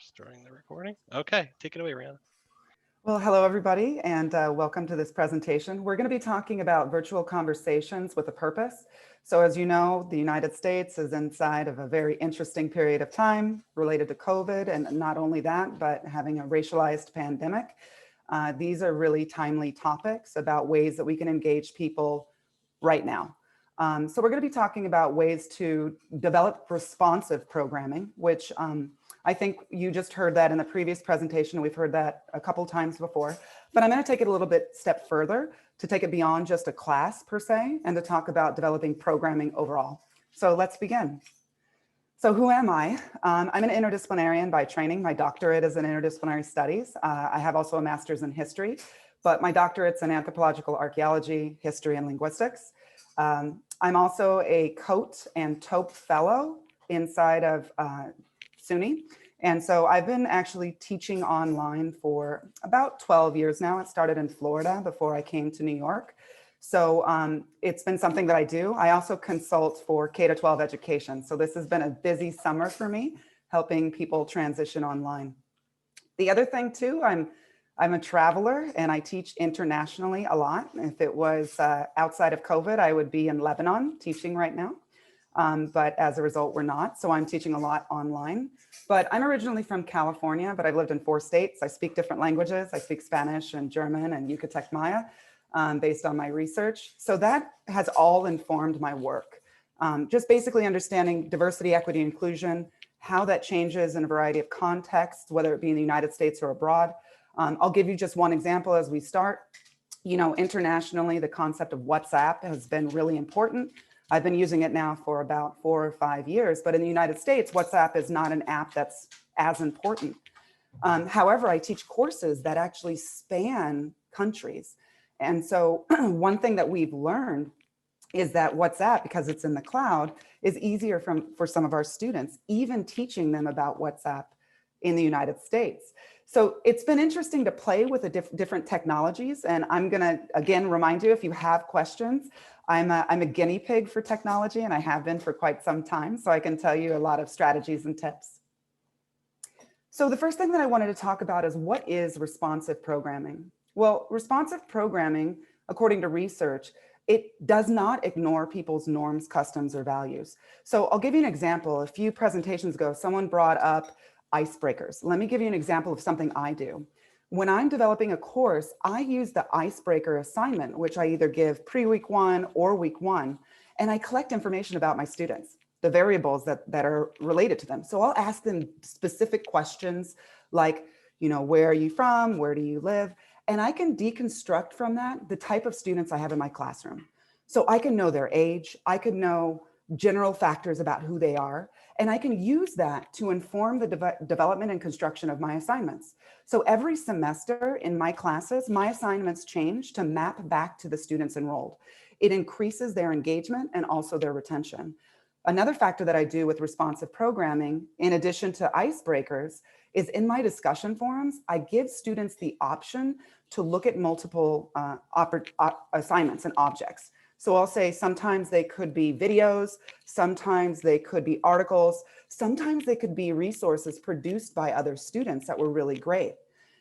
Starting the recording. Okay, take it away, Rihanna. Well, hello, everybody, and welcome to this presentation. We're going to be talking about virtual conversations with a purpose. So as you know, the United States is inside of a very interesting period of time related to COVID, and not only that, but having a racialized pandemic. These are really timely topics about ways that we can engage people right now. So we're going to be talking about ways to develop responsive programming, which I think you just heard that in the previous presentation. We've heard that a couple times before, but I'm going to take it a little bit step further to take it beyond just a class per se and to talk about developing programming overall. So let's begin. So who am I? I'm an interdisciplinarian by training. My doctorate is in interdisciplinary studies. I have also a master's in history, but my doctorate's in anthropological archaeology, history, and linguistics. I'm also a COAT and TOPE fellow inside of Suny. And so I've been actually teaching online for about 12 years now. It started in Florida before I came to New York. So it's been something that I do. I also consult for K-12 education. So this has been a busy summer for me, helping people transition online. The other thing too, I'm a traveler and I teach internationally a lot. If it was outside of COVID, I would be in Lebanon teaching right now. But as a result, we're not. So I'm teaching a lot online. But I'm originally from California, but I've lived in 4 states. I speak different languages. I speak Spanish and German and Yucatec Maya based on my research. So that has all informed my work. Just basically understanding diversity, equity, inclusion, how that changes in a variety of contexts, whether it be in the United States or abroad. I'll give you just one example as we start. You know, internationally, the concept of WhatsApp has been really important. I've been using it now for about 4 or 5 years, but in the United States, WhatsApp is not an app that's as important. However, I teach courses that actually span countries. And so one thing that we've learned is that WhatsApp, because it's in the cloud, is easier for some of our students, even teaching them about WhatsApp in the United States. So it's been interesting to play with the different technologies. And I'm gonna, again, remind you, if you have questions, I'm a guinea pig for technology and I have been for quite some time. So I can tell you a lot of strategies and tips. So the first thing that I wanted to talk about is what is responsive programming? Well, responsive programming, according to research, it does not ignore people's norms, customs, or values. So I'll give you an example. A few presentations ago, someone brought up icebreakers. Let me give you an example of something I do. When I'm developing a course, I use the icebreaker assignment, which I either give pre-week 1 or week 1, and I collect information about my students, the variables that are related to them. So I'll ask them specific questions like, you know, where are you from? Where do you live? And I can deconstruct from that the type of students I have in my classroom. So I can know their age, I can know general factors about who they are, and I can use that to inform the development and construction of my assignments. So every semester in my classes, my assignments change to map back to the students enrolled. It increases their engagement and also their retention. Another factor that I do with responsive programming, in addition to icebreakers, is in my discussion forums, I give students the option to look at multiple assignments and objects. So I'll say sometimes they could be videos, sometimes they could be articles, sometimes they could be resources produced by other students that were really great.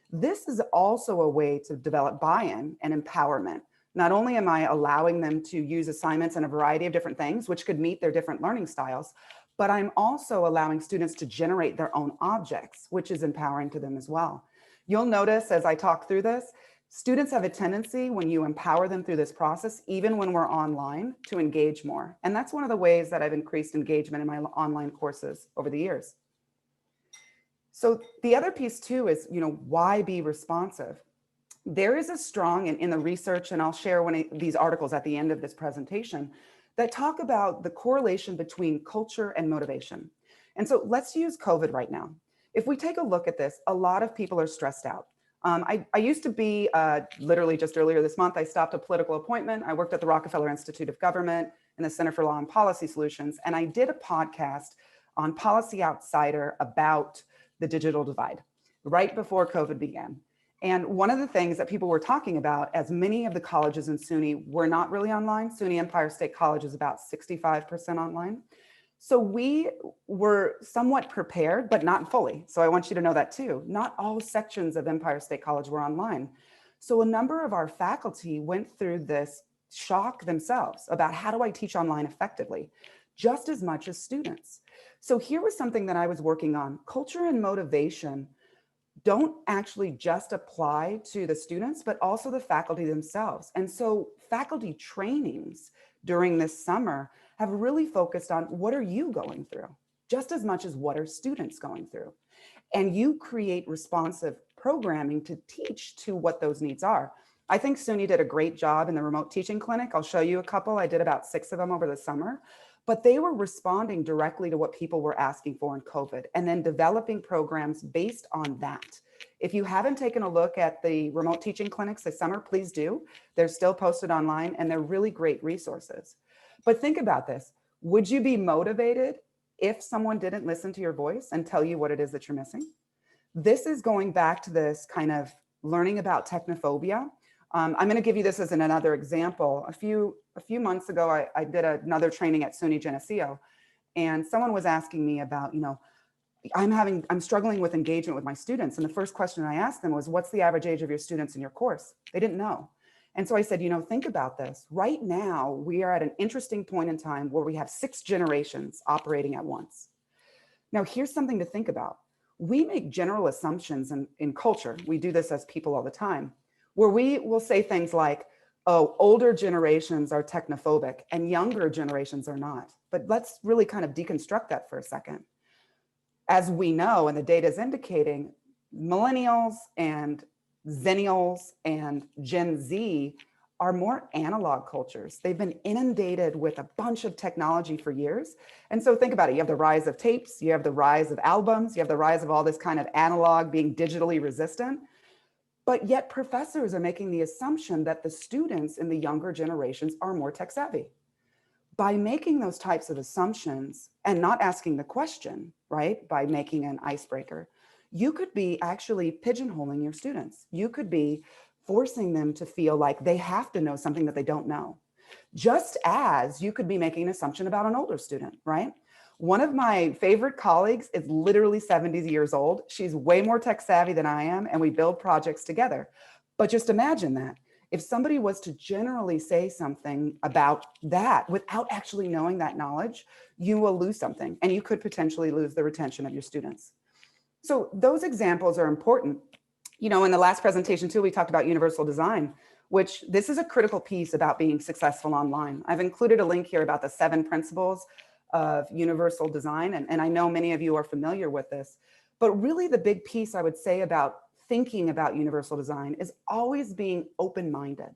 This is also a way to develop buy-in and empowerment. Not only am I allowing them to use assignments in a variety of different things, which could meet their different learning styles, but I'm also allowing students to generate their own objects, which is empowering to them as well. You'll notice as I talk through this, students have a tendency when you empower them through this process, even when we're online, to engage more. And that's one of the ways that I've increased engagement in my online courses over the years. So the other piece too is, you know, why be responsive? There is a strong, in the research, and I'll share one of these articles at the end of this presentation, that talk about the correlation between culture and motivation. And so let's use COVID right now. If we take a look at this, a lot of people are stressed out. I used to be, literally just earlier this month, I stopped a political appointment. I worked at the Rockefeller Institute of Government and the Center for Law and Policy Solutions. And I did a podcast on Policy Outsider about the digital divide right before COVID began. And one of the things that people were talking about, as many of the colleges in Suny were not really online, Suny Empire State College is about 65% online. So we were somewhat prepared, but not fully. So I want you to know that too. Not all sections of Empire State College were online. So a number of our faculty went through this shock themselves about how do I teach online effectively, just as much as students. So here was something that I was working on. Culture and motivation don't actually just apply to the students, but also the faculty themselves. And so faculty trainings during this summer have really focused on what are you going through, just as much as what are students going through. And you create responsive programming to teach to what those needs are. I think Suny did a great job in the remote teaching clinic. I'll show you a couple. I did about 6 of them over the summer, but they were responding directly to what people were asking for in COVID and then developing programs based on that. If you haven't taken a look at the remote teaching clinics this summer, please do. They're still posted online and they're really great resources. But think about this. Would you be motivated if someone didn't listen to your voice and tell you what it is that you're missing? This is going back to this kind of learning about technophobia. I'm going to give you this as another example. A few months ago, I did another training at Suny Geneseo, and someone was asking me about, I'm struggling with engagement with my students. And the first question I asked them was, what's the average age of your students in your course? They didn't know. And so I said, think about this. Right now, we are at an interesting point in time where we have 6 generations operating at once. Now, here's something to think about. We make general assumptions in culture. We do this as people all the time, where we will say things like, oh, older generations are technophobic and younger generations are not. But let's really kind of deconstruct that for a second. As we know, and the data is indicating, millennials and zennials and Gen Z are more analog cultures. They've been inundated with a bunch of technology for years. And so think about it. You have the rise of tapes, you have the rise of albums, you have the rise of all this kind of analog being digitally resistant. But yet professors are making the assumption that the students in the younger generations are more tech savvy. By making those types of assumptions and not asking the question, right, by making an icebreaker, you could be actually pigeonholing your students. You could be forcing them to feel like they have to know something that they don't know. Just as you could be making an assumption about an older student, right? One of my favorite colleagues is literally 70 years old. She's way more tech savvy than I am, and we build projects together. But just imagine that. If somebody was to generally say something about that without actually knowing that knowledge, you will lose something, and you could potentially lose the retention of your students. So those examples are important. In the last presentation too, we talked about universal design, which this is a critical piece about being successful online. I've included a link here about the 7 principles of universal design, and I know many of you are familiar with this, but really the big piece I would say about thinking about universal design is always being open-minded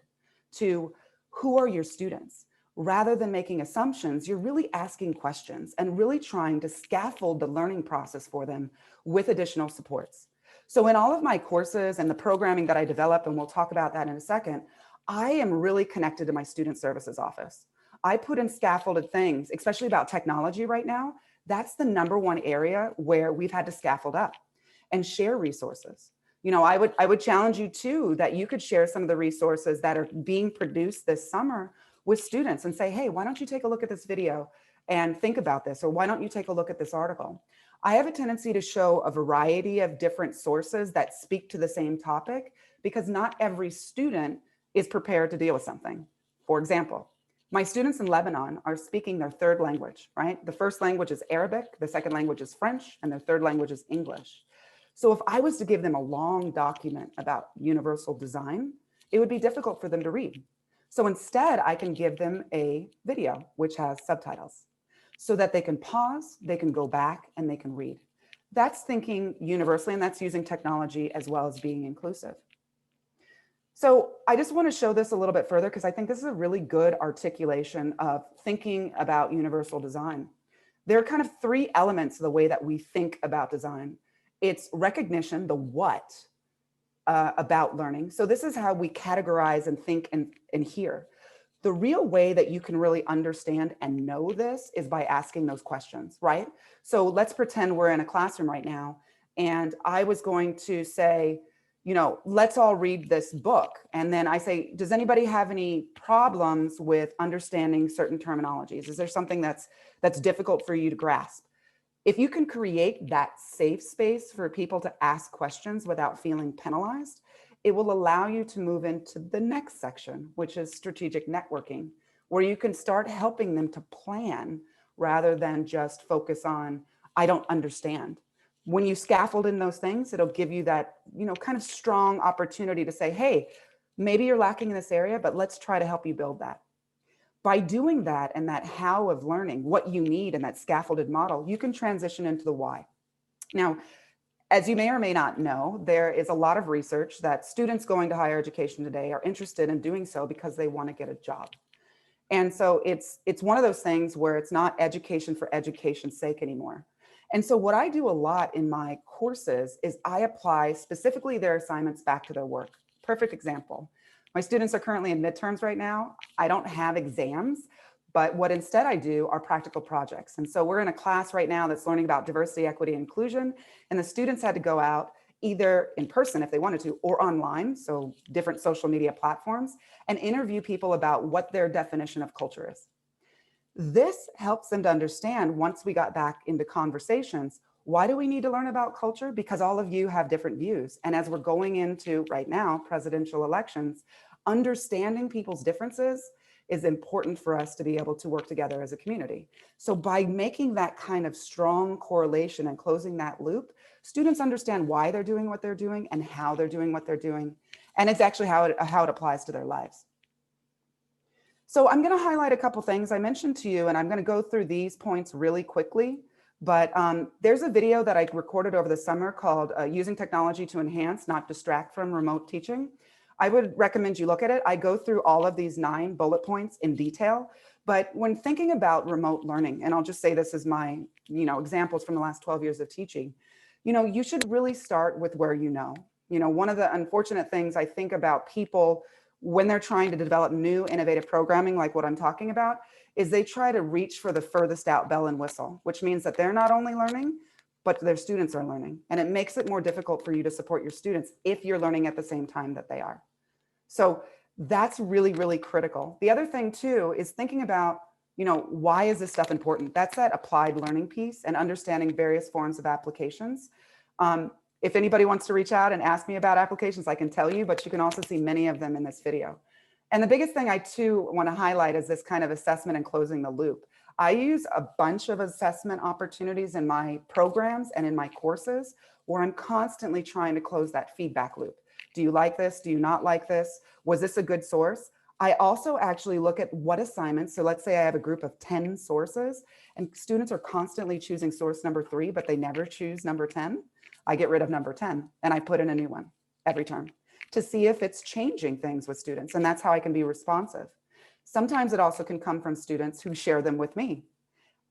to who are your students. Rather than making assumptions, you're really asking questions and really trying to scaffold the learning process for them with additional supports. So in all of my courses and the programming that I develop, and we'll talk about that in a second, I am really connected to my student services office. I put in scaffolded things, especially about technology right now. That's the #1 area where we've had to scaffold up and share resources. I would challenge you too, that you could share some of the resources that are being produced this summer with students and say, hey, why don't you take a look at this video and think about this? Or why don't you take a look at this article? I have a tendency to show a variety of different sources that speak to the same topic because not every student is prepared to deal with something. For example, my students in Lebanon are speaking their 3rd language, right? The first language is Arabic, the second language is French, and their 3rd language is English. So if I was to give them a long document about universal design, it would be difficult for them to read. So instead, I can give them a video which has subtitles so that they can pause, they can go back, and they can read. That's thinking universally, and that's using technology as well as being inclusive. So I just want to show this a little bit further because I think this is a really good articulation of thinking about universal design. There are kind of 3 elements of the way that we think about design. It's recognition, the what about learning. So this is how we categorize and think and hear. The real way that you can really understand and know this is by asking those questions, right? So let's pretend we're in a classroom right now, and I was going to say, let's all read this book. And then I say, does anybody have any problems with understanding certain terminologies? Is there something that's difficult for you to grasp? If you can create that safe space for people to ask questions without feeling penalized, it will allow you to move into the next section, which is strategic networking, where you can start helping them to plan rather than just focus on, I don't understand. When you scaffold in those things, it'll give you that, kind of strong opportunity to say, hey, maybe you're lacking in this area, but let's try to help you build that. By doing that and that how of learning, what you need in that scaffolded model, you can transition into the why. Now, as you may or may not know, there is a lot of research that students going to higher education today are interested in doing so because they want to get a job. And so it's one of those things where it's not education for education's sake anymore. And so what I do a lot in my courses is I apply specifically their assignments back to their work. Perfect example. My students are currently in midterms right now. I don't have exams, but what instead I do are practical projects. And so we're in a class right now that's learning about diversity, equity, inclusion. And the students had to go out either in person if they wanted to, or online, so different social media platforms, and interview people about what their definition of culture is. This helps them to understand, once we got back into conversations, why do we need to learn about culture? Because all of you have different views. And as we're going into right now, presidential elections, understanding people's differences is important for us to be able to work together as a community. So by making that kind of strong correlation and closing that loop, students understand why they're doing what they're doing and how they're doing what they're doing. And it's actually how it applies to their lives. So I'm going to highlight a couple things I mentioned to you, and I'm going to go through these points really quickly. But there's a video that I recorded over the summer called Using Technology to Enhance, Not Distract from Remote Teaching. I would recommend you look at it. I go through all of these 9 bullet points in detail. But when thinking about remote learning, and I'll just say this as my examples from the last 12 years of teaching, you should really start with where you know. One of the unfortunate things I think about people when they're trying to develop new innovative programming, like what I'm talking about, is they try to reach for the furthest out bell and whistle, which means that they're not only learning, but their students are learning. And it makes it more difficult for you to support your students if you're learning at the same time that they are. So that's really, really critical. The other thing too is thinking about, why is this stuff important? That's that applied learning piece and understanding various forms of applications. If anybody wants to reach out and ask me about applications, I can tell you, but you can also see many of them in this video. And the biggest thing I too want to highlight is this kind of assessment and closing the loop. I use a bunch of assessment opportunities in my programs and in my courses where I'm constantly trying to close that feedback loop. Do you like this? Do you not like this? Was this a good source? I also actually look at what assignments. So let's say I have a group of 10 sources and students are constantly choosing source number 3, but they never choose number 10. I get rid of number 10 and I put in a new one every term to see if it's changing things with students. And that's how I can be responsive. Sometimes it also can come from students who share them with me.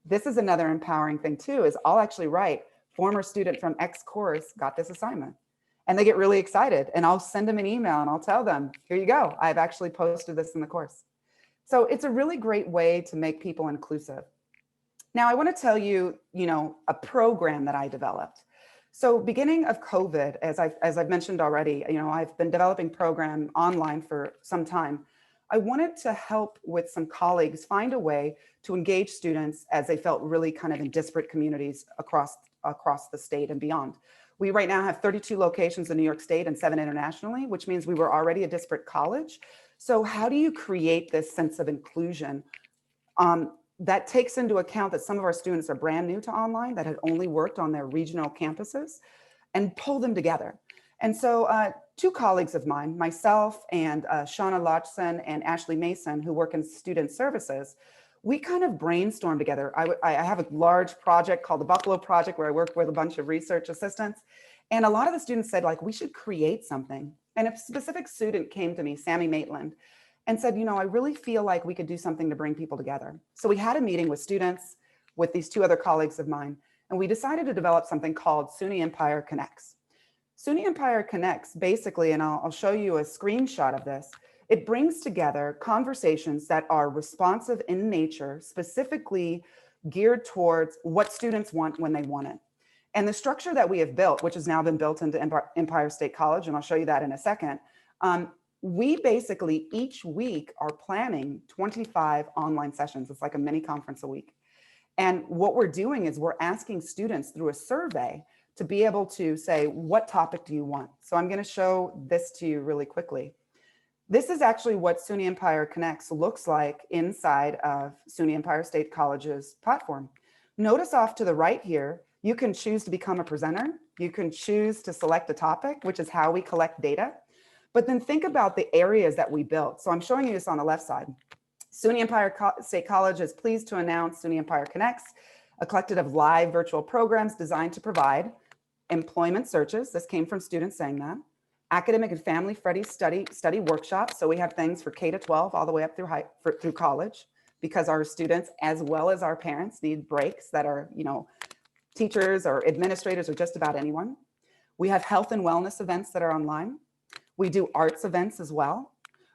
This is another empowering thing too, is I'll actually write, former student from X course got this assignment. And they get really excited and I'll send them an email and I'll tell them, here you go, I've actually posted this in the course. So it's a really great way to make people inclusive. Now I want to tell you, a program that I developed. So beginning of COVID, as I've mentioned already, I've been developing program online for some time. I wanted to help with some colleagues find a way to engage students as they felt really kind of in disparate communities across the state and beyond. We right now have 32 locations in New York State and 7 internationally, which means we were already a disparate college. So how do you create this sense of inclusion that takes into account that some of our students are brand new to online, that had only worked on their regional campuses, and pull them together? And so 2 colleagues of mine, myself and Shauna Lotchson and Ashley Mason, who work in student services, we kind of brainstormed together. I have a large project called the Buffalo Project where I work with a bunch of research assistants. And a lot of the students said, we should create something. And a specific student came to me, Sammy Maitland, and said, I really feel like we could do something to bring people together. So we had a meeting with students, with these 2 other colleagues of mine, and we decided to develop something called Suny Empire Connects. Suny Empire Connects basically, and I'll show you a screenshot of this, it brings together conversations that are responsive in nature, specifically geared towards what students want when they want it. And the structure that we have built, which has now been built into Empire State College, and I'll show you that in a second, we basically each week are planning 25 online sessions. It's like a mini conference a week. And what we're doing is we're asking students through a survey to be able to say, what topic do you want? So I'm going to show this to you really quickly. This is actually what Suny Empire Connects looks like inside of Suny Empire State College's platform. Notice off to the right here, you can choose to become a presenter. You can choose to select a topic, which is how we collect data. But then think about the areas that we built. So I'm showing you this on the left side. Suny Empire State College is pleased to announce Suny Empire Connects, a collective of live virtual programs designed to provide employment searches. This came from students saying that. Academic and family friendly study workshops. So we have things for K to 12 all the way up through college, because our students as well as our parents need breaks that are, teachers or administrators or just about anyone. We have health and wellness events that are online. We do arts events as well.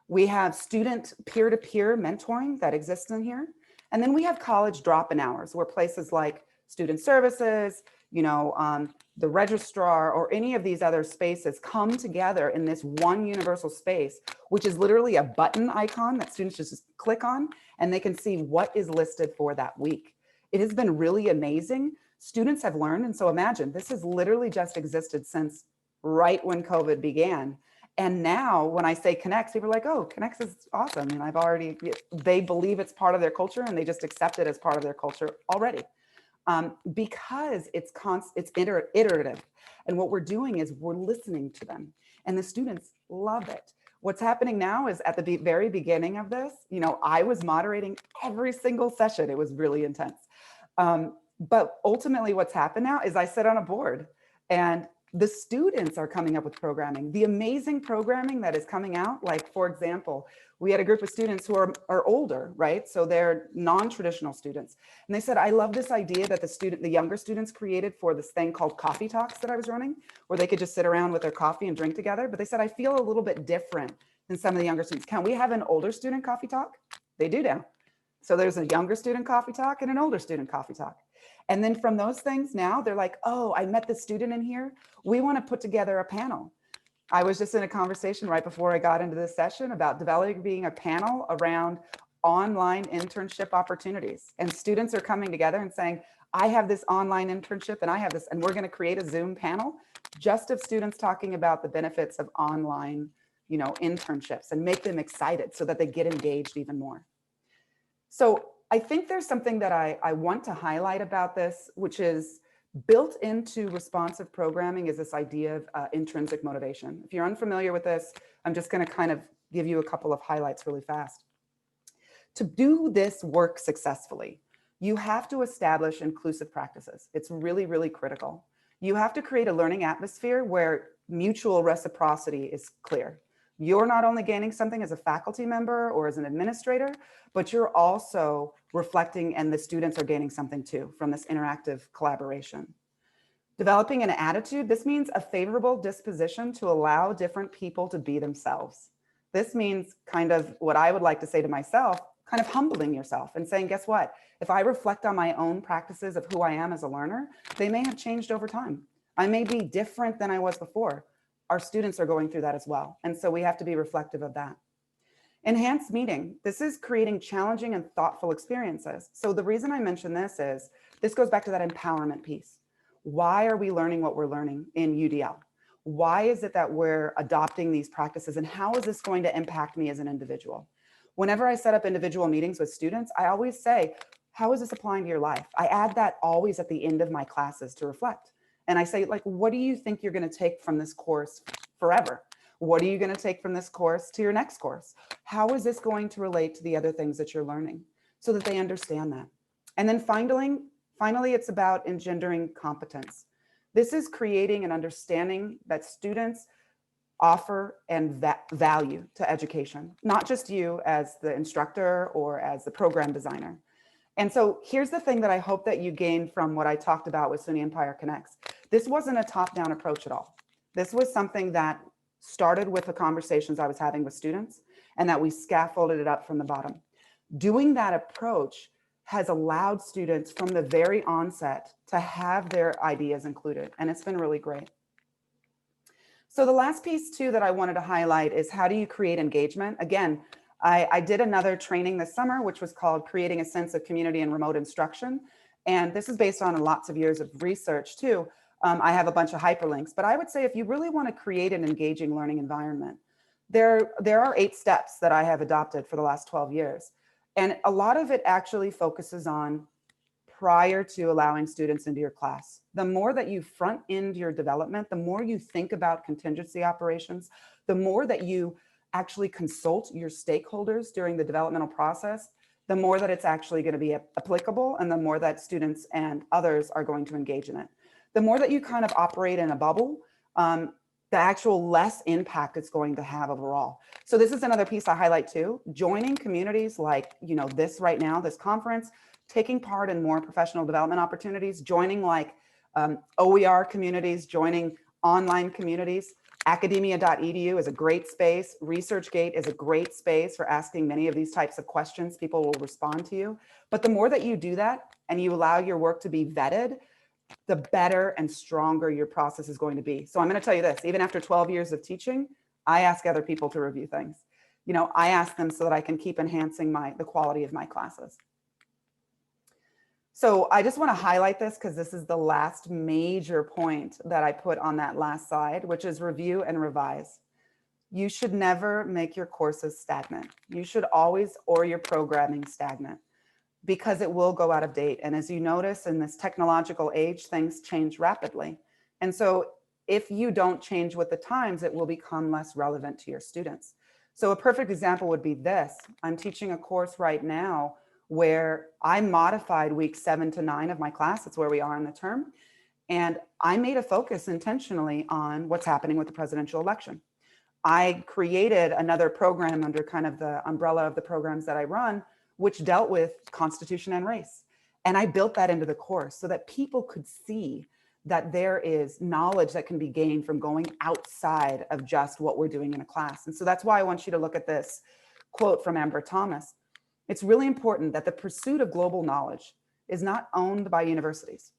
We have student peer-to-peer mentoring that exists in here. And then we have college drop-in hours, where places like student services, the registrar, or any of these other spaces come together in this one universal space, which is literally a button icon that students just click on, and they can see what is listed for that week. It has been really amazing. Students have learned. And so imagine, this has literally just existed since right when COVID began. And now when I say Connects, people are like, oh, Connects is awesome. And they believe it's part of their culture, and they just accept it as part of their culture already. Because it's iterative. And what we're doing is we're listening to them, and the students love it. What's happening now is at the very beginning of this, I was moderating every single session. It was really intense. But ultimately what's happened now is I sit on a board, and the students are coming up with programming, the amazing programming that is coming out. Like, for example, we had a group of students who are older, right? So they're non-traditional students. And they said, I love this idea that the younger students created for this thing called coffee talks that I was running, where they could just sit around with their coffee and drink together. But they said, I feel a little bit different than some of the younger students. Can we have an older student coffee talk? They do now. So there's a younger student coffee talk and an older student coffee talk. And then from those things now, they're like, oh, I met this student in here. We want to put together a panel. I was just in a conversation right before I got into this session about developing a panel around online internship opportunities. And students are coming together and saying, I have this online internship and I have this, and we're going to create a Zoom panel just of students talking about the benefits of online, internships, and make them excited so that they get engaged even more. So I think there's something that I want to highlight about this, which is built into responsive programming, is this idea of intrinsic motivation. If you're unfamiliar with this, I'm just going to kind of give you a couple of highlights really fast. To do this work successfully, you have to establish inclusive practices. It's really, really critical. You have to create a learning atmosphere where mutual reciprocity is clear. You're not only gaining something as a faculty member or as an administrator, but you're also reflecting, and the students are gaining something too from this interactive collaboration. Developing an attitude, this means a favorable disposition to allow different people to be themselves. This means kind of what I would like to say to myself, kind of humbling yourself and saying, guess what? If I reflect on my own practices of who I am as a learner, they may have changed over time. I may be different than I was before. Our students are going through that as well. And so we have to be reflective of that. Enhanced meaning. This is creating challenging and thoughtful experiences. So the reason I mention this is, this goes back to that empowerment piece. Why are we learning what we're learning in UDL? Why is it that we're adopting these practices, and how is this going to impact me as an individual? Whenever I set up individual meetings with students, I always say, how is this applying to your life? I add that always at the end of my classes to reflect. And I say, like, what do you think you're going to take from this course forever? What are you going to take from this course to your next course? How is this going to relate to the other things that you're learning, so that they understand that? And then finally, it's about engendering competence. This is creating an understanding that students offer and value to education, not just you as the instructor or as the program designer. And so here's the thing that I hope that you gain from what I talked about with Suny Empire Connects. This wasn't a top-down approach at all. This was something that started with the conversations I was having with students, and that we scaffolded it up from the bottom. Doing that approach has allowed students from the very onset to have their ideas included. And it's been really great. So the last piece too that I wanted to highlight is how do you create engagement? Again, I did another training this summer, which was called Creating a Sense of Community in Remote Instruction. And this is based on lots of years of research too. I have a bunch of hyperlinks, but I would say if you really want to create an engaging learning environment, there are 8 steps that I have adopted for the last 12 years. And a lot of it actually focuses on prior to allowing students into your class. The more that you front end your development, the more you think about contingency operations, the more that you actually consult your stakeholders during the developmental process, the more that it's actually going to be applicable and the more that students and others are going to engage in it. The more that you kind of operate in a bubble, the actual less impact it's going to have overall. So this is another piece I highlight too, joining communities like, this right now, this conference, taking part in more professional development opportunities, joining like OER communities, joining online communities. Academia.edu is a great space. ResearchGate is a great space for asking many of these types of questions. People will respond to you. But the more that you do that and you allow your work to be vetted, the better and stronger your process is going to be. So I'm going to tell you this, even after 12 years of teaching, I ask other people to review things. I ask them so that I can keep enhancing the quality of my classes. So I just want to highlight this because this is the last major point that I put on that last slide, which is review and revise. You should never make your courses stagnant. You should always, or your programming stagnant, because it will go out of date. And as you notice in this technological age, things change rapidly. And so if you don't change with the times, it will become less relevant to your students. So a perfect example would be this. I'm teaching a course right now where I modified week 7 to 9 of my class. That's where we are in the term. And I made a focus intentionally on what's happening with the presidential election. I created another program under kind of the umbrella of the programs that I run, which dealt with Constitution and race. And I built that into the course so that people could see that there is knowledge that can be gained from going outside of just what we're doing in a class. And so that's why I want you to look at this quote from Amber Thomas. It's really important that the pursuit of global knowledge is not owned by universities.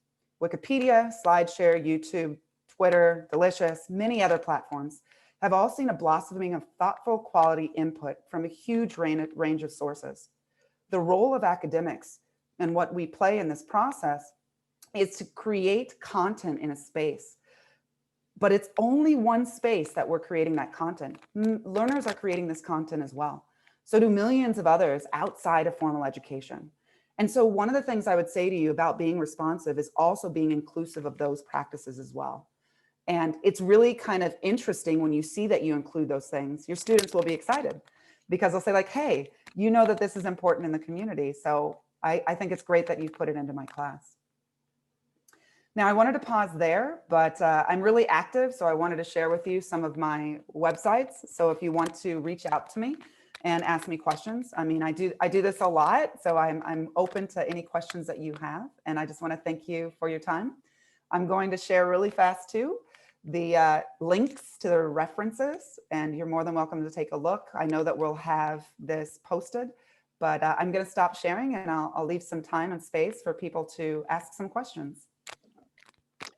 Wikipedia, SlideShare, YouTube, Twitter, Delicious, many other platforms have all seen a blossoming of thoughtful quality input from a huge range of sources. The role of academics and what we play in this process is to create content in a space. But it's only one space that we're creating that content. Learners are creating this content as well. So do millions of others outside of formal education. And so one of the things I would say to you about being responsive is also being inclusive of those practices as well. And it's really kind of interesting when you see that you include those things. Your students will be excited because they'll say like, hey, you know that this is important in the community. So I think it's great that you put it into my class. Now I wanted to pause there, but I'm really active. So I wanted to share with you some of my websites. So if you want to reach out to me and ask me questions, I mean, I do this a lot. So I'm open to any questions that you have. And I just want to thank you for your time. I'm going to share really fast too the links to the references, and you're more than welcome to take a look. I know that we'll have this posted, but I'm going to stop sharing and I'll leave some time and space for people to ask some questions.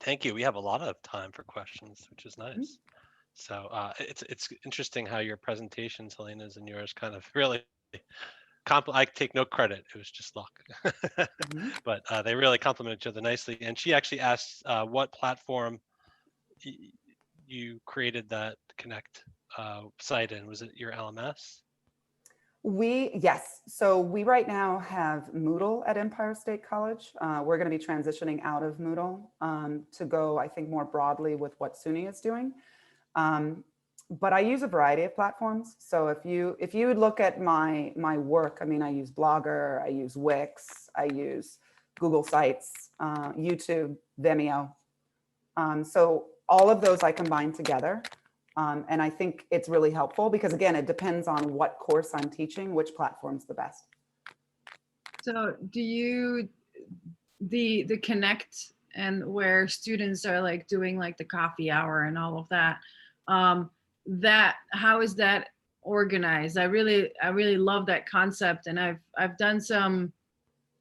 Thank you. We have a lot of time for questions, which is nice. So it's interesting how your presentations, Helena's and yours, kind of really I take no credit. It was just luck, but they really complement each other nicely. And she actually asked what platform you created that Connect site in. Was it your LMS? Yes. So we right now have Moodle at Empire State College. We're going to be transitioning out of Moodle to go, I think, more broadly with what Suny is doing. But I use a variety of platforms. So if you would look at my work, I mean, I use Blogger, I use Wix, I use Google Sites, YouTube, Vimeo. So all of those I combine together. And I think it's really helpful because, again, it depends on what course I'm teaching, which platform's the best. So do you, the Connect and where students are like doing like the coffee hour and all of that, how is that organized? I really love that concept. And I've done some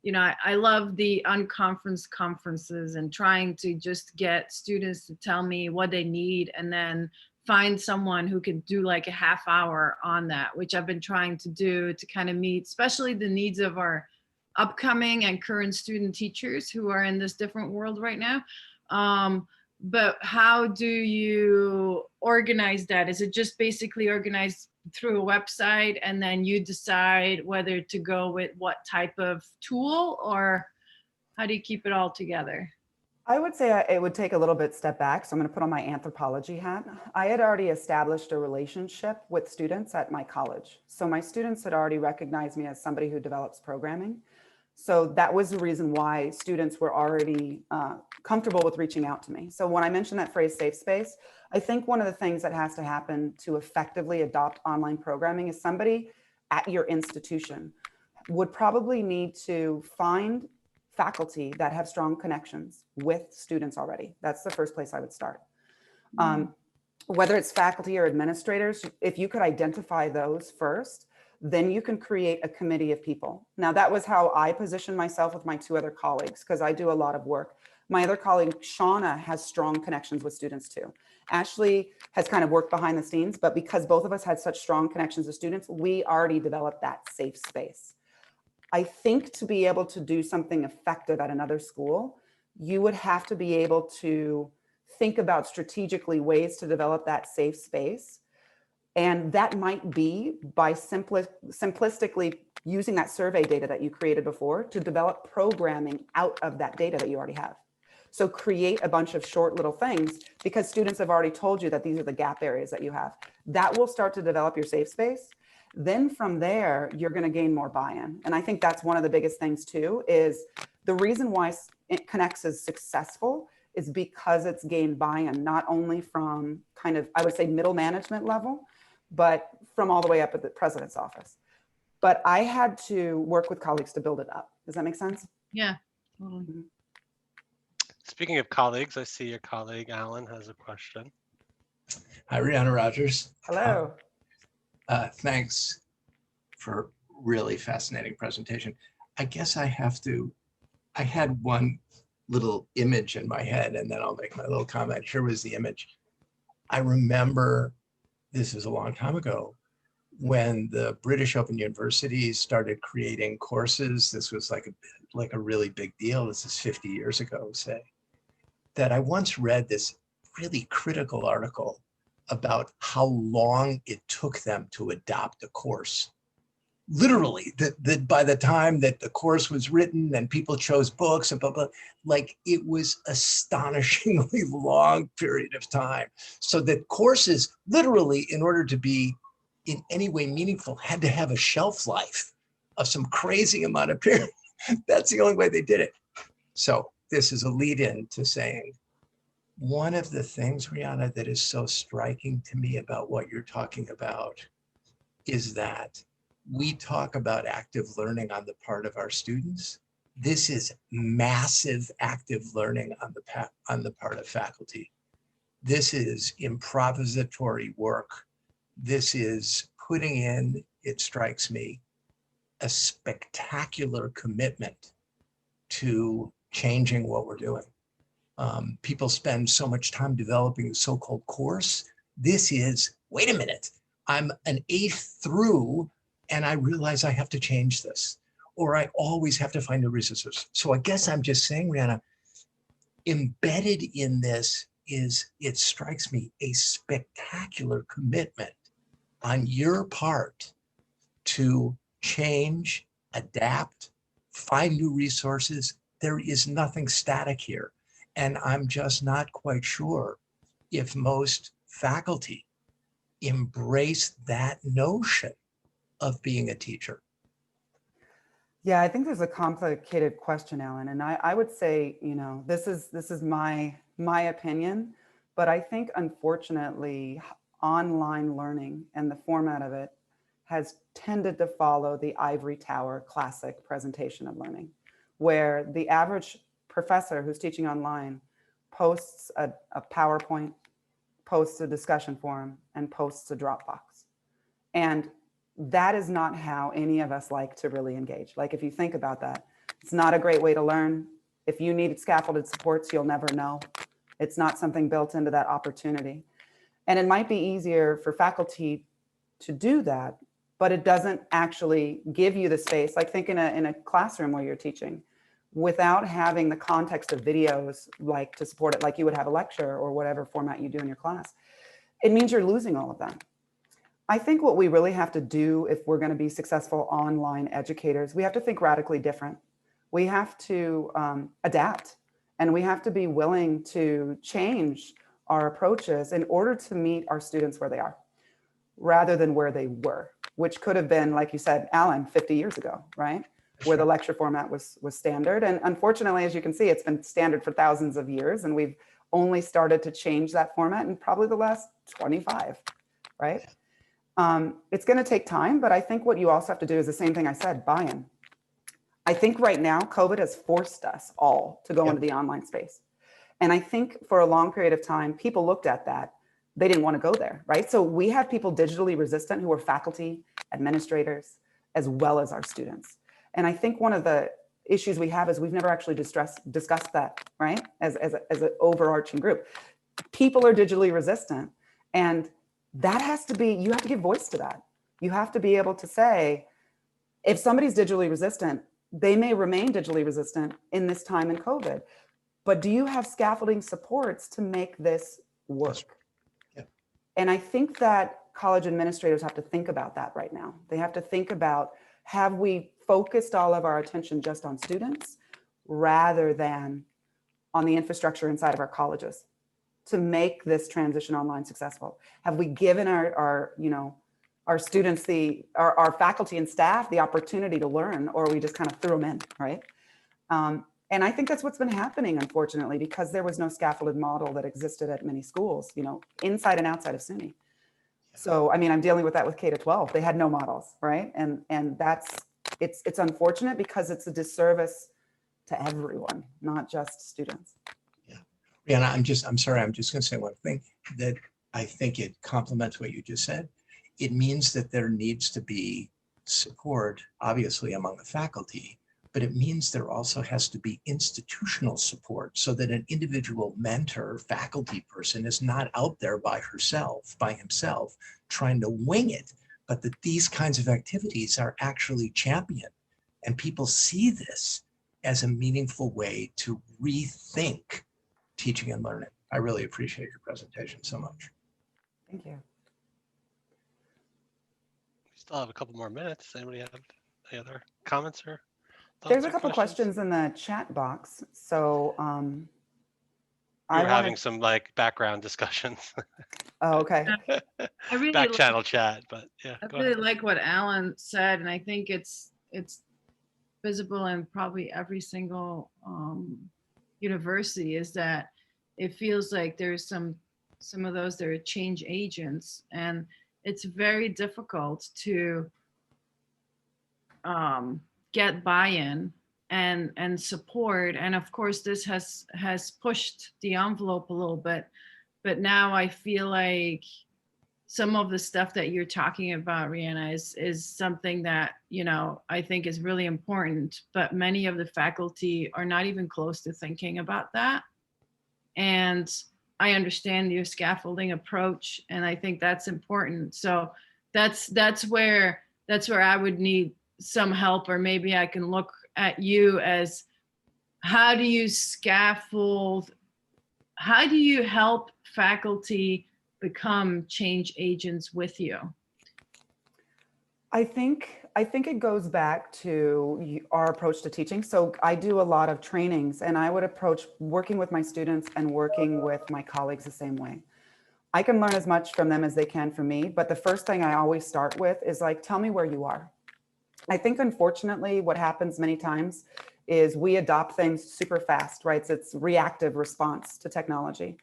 I love the unconference conferences and trying to just get students to tell me what they need and then find someone who can do like a half hour on that, which I've been trying to do to kind of meet, especially the needs of our upcoming and current student teachers who are in this different world right now. But how do you organize that? Is it just basically organized through a website and then you decide whether to go with what type of tool, or how do you keep it all together? I would say it would take a little bit step back. So I'm going to put on my anthropology hat. I had already established a relationship with students at my college. So my students had already recognized me as somebody who develops programming. So that was the reason why students were already comfortable with reaching out to me. So when I mentioned that phrase safe space, I think one of the things that has to happen to effectively adopt online programming is somebody at your institution would probably need to find faculty that have strong connections with students already. That's the first place I would start. Whether it's faculty or administrators, if you could identify those first, then you can create a committee of people. Now, that was how I positioned myself with my two other colleagues, because I do a lot of work. My other colleague, Shauna, has strong connections with students too. Ashley has kind of worked behind the scenes, but because both of us had such strong connections with students, we already developed that safe space. I think to be able to do something effective at another school, you would have to be able to think about strategically ways to develop that safe space. And that might be by simplistically using that survey data that you created before to develop programming out of that data that you already have. So create a bunch of short little things because students have already told you that these are the gap areas that you have. That will start to develop your safe space. Then from there, you're going to gain more buy-in. And I think that's one of the biggest things too, is the reason why Connects is successful is because it's gained buy-in, not only from kind of, I would say, middle management level, but from all the way up at the president's office. But I had to work with colleagues to build it up. Does that make sense? Yeah, totally. Speaking of colleagues, I see your colleague Alan has a question. Hi, Rihanna Rogers. Hello. Thanks for really fascinating presentation. I guess I had one little image in my head and then I'll make my little comment. Here was the image. I remember, this is a long time ago, when the British Open Universities started creating courses. This was like a really big deal. This is 50 years ago, say, that I once read this really critical article about how long it took them to adopt a course. Literally, that by the time that the course was written and people chose books and blah, blah, like it was astonishingly long period of time. So that courses literally, in order to be in any way meaningful, had to have a shelf life of some crazy amount of period. That's the only way they did it. So this is a lead in to saying, one of the things, Rihanna, that is so striking to me about what you're talking about is that we talk about active learning on the part of our students. This is massive active learning on the part of faculty. This is improvisatory work. This is putting in, it strikes me, a spectacular commitment to changing what we're doing. People spend so much time developing the so-called course. This is, wait a minute, I'm an 8th through and I realize I have to change this, or I always have to find new resources. So I guess I'm just saying, Rihanna, embedded in this is, it strikes me, a spectacular commitment on your part to change, adapt, find new resources. There is nothing static here. And I'm just not quite sure if most faculty embrace that notion of being a teacher. Yeah, I think there's a complicated question, Alan. And I would say, this is my opinion, but I think unfortunately, online learning and the format of it has tended to follow the ivory tower classic presentation of learning, where the average professor who's teaching online posts a PowerPoint, posts a discussion forum, and posts a Dropbox. And that is not how any of us like to really engage. Like if you think about that, It's not a great way to learn. If you need scaffolded supports, you'll never know. It's not something built into that opportunity. And it might be easier for faculty to do that, but it doesn't actually give you the space. Like think in a classroom where you're teaching, without having the context of videos like to support it, like you would have a lecture or whatever format you do in your class, it means you're losing all of that. I think what we really have to do if we're going to be successful online educators, we have to think radically different. We have to adapt, and we have to be willing to change our approaches in order to meet our students where they are, rather than where they were, which could have been, like you said, Alan, 50 years ago, right? Where the lecture format was standard. And unfortunately, as you can see, it's been standard for thousands of years, and we've only started to change that format in probably the last 25, right? It's going to take time, but I think what you also have to do is the same thing I said, buy-in. I think right now, COVID has forced us all to go into the online space. And I think for a long period of time, people looked at that. They didn't want to go there, right? So we have people digitally resistant who are faculty, administrators, as well as our students. And I think one of the issues we have is we've never actually discussed that, right? As an overarching group. People are digitally resistant, and that has to be, you have to give voice to that. You have to be able to say, if somebody's digitally resistant, they may remain digitally resistant in this time in COVID, but do you have scaffolding supports to make this work? Yep. And I think that college administrators have to think about that right now. They have to think about, have we focused all of our attention just on students rather than on the infrastructure inside of our colleges to make this transition online successful? Have we given our students, our faculty and staff the opportunity to learn, or we just kind of threw them in, right? And I think that's what's been happening, unfortunately, because there was no scaffolded model that existed at many schools, inside and outside of Suny. So, I mean, I'm dealing with that with K to 12. They had no models, right? And it's unfortunate because it's a disservice to everyone, not just students. Yeah, and I'm sorry, I'm just going to say one thing that I think it complements what you just said. It means that there needs to be support, obviously, among the faculty, but it means there also has to be institutional support so that an individual mentor, faculty person is not out there by himself, trying to wing it, but that these kinds of activities are actually championed. And people see this as a meaningful way to rethink teaching and learning. I really appreciate your presentation so much. Thank you. We still have a couple more minutes. Anybody have any other comments or thoughts? There's a couple questions in the chat box. So We were having some background discussions. Oh, okay. I really Back channel chat, but yeah. I really like what Alan said, and I think it's visible in probably every single university, is that it feels like there's some of those that are change agents, and it's very difficult to get buy-in and support. And of course, this has pushed the envelope a little bit, but now I feel like some of the stuff that you're talking about, Rihanna, is something that, I think is really important, but many of the faculty are not even close to thinking about that. And I understand your scaffolding approach, and I think that's important. So that's where I would need some help, or maybe I can look at you as, how do you scaffold? How do you help faculty become change agents with you? I think it goes back to our approach to teaching. So I do a lot of trainings, and I would approach working with my students and working with my colleagues the same way. I can learn as much from them as they can from me, but the first thing I always start with is tell me where you are. I think, unfortunately, what happens many times is we adopt things super fast, right? So it's reactive response to technology.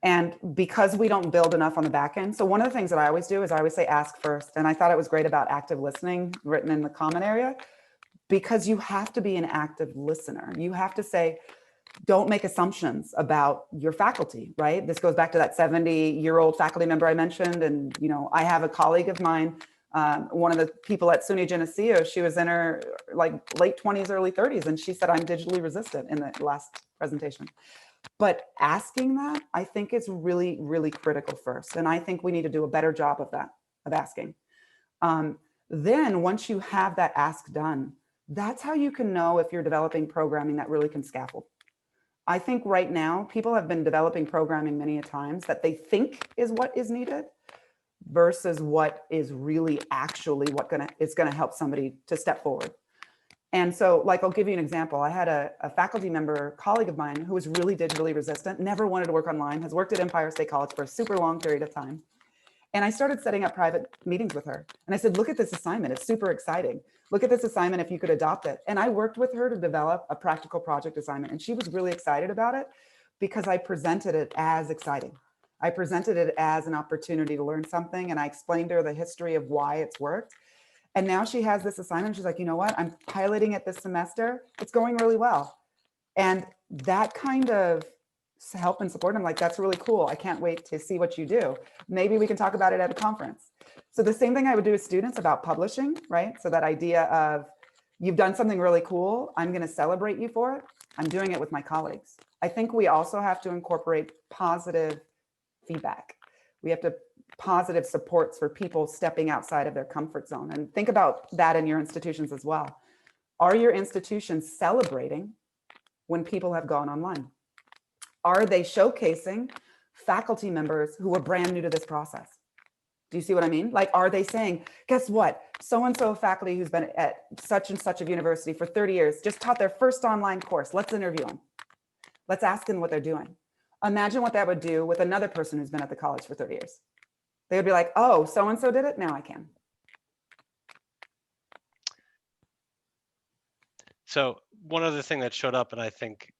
And because we don't build enough on the back end. So one of the things that I always do is I always say, ask first. And I thought it was great about active listening written in the comment area, because you have to be an active listener. You have to say, don't make assumptions about your faculty, right? This goes back to that 70-year-old faculty member I mentioned. And, I have a colleague of mine One of the people at Suny Geneseo, she was in her like late 20s, early 30s, and she said, I'm digitally resistant in the last presentation. But asking that, I think is really, really critical first. And I think we need to do a better job of that, of asking. Then once you have that ask done, that's how you can know if you're developing programming that really can scaffold. I think right now, people have been developing programming many a times that they think is what is needed versus what is really actually what is gonna help somebody to step forward. And so, like, I'll give you an example. I had a faculty member, colleague of mine, who was really digitally resistant, never wanted to work online, has worked at Empire State College for a super long period of time. And I started setting up private meetings with her. And I said, look at this assignment. It's super exciting. Look at this assignment if you could adopt it. And I worked with her to develop a practical project assignment. And she was really excited about it because I presented it as exciting. I presented it as an opportunity to learn something. And I explained to her the history of why it's worked. And now she has this assignment. She's like, you know what? I'm piloting it this semester. It's going really well. And that kind of help and support. I'm like, that's really cool. I can't wait to see what you do. Maybe we can talk about it at a conference. So the same thing I would do with students about publishing, right? So that idea of you've done something really cool. I'm going to celebrate you for it. I'm doing it with my colleagues. I think we also have to incorporate positive feedback. We have to positive supports for people stepping outside of their comfort zone. And think about that in your institutions as well. Are your institutions celebrating when people have gone online? Are they showcasing faculty members who are brand new to this process? Do you see what I mean? Like, are they saying, guess what? So-and-so faculty who's been at such and such a university for 30 years just taught their first online course. Let's interview them. Let's ask them what they're doing. Imagine what that would do with another person who's been at the college for 30 years. They would be like, oh, so-and-so did it, now I can. So one other thing that showed up, and I think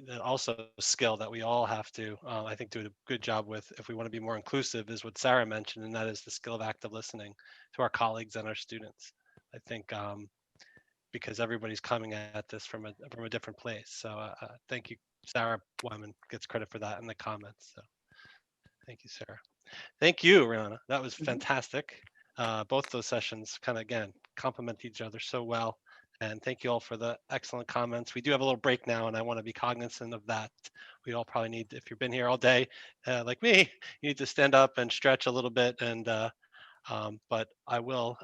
that also a skill that we all have to, I think, do a good job with if we want to be more inclusive is what Sarah mentioned, and that is the skill of active listening to our colleagues and our students. I think because everybody's coming at this from a different place. So thank you, Sarah Wyman gets credit for that in the comments. So thank you, Sarah. Thank you, Rihanna. That was fantastic. Both those sessions kind of, again, complement each other so well. And thank you all for the excellent comments. We do have a little break now, and I want to be cognizant of that. We all probably need, if you've been here all day, like me, you need to stand up and stretch a little bit. And but I will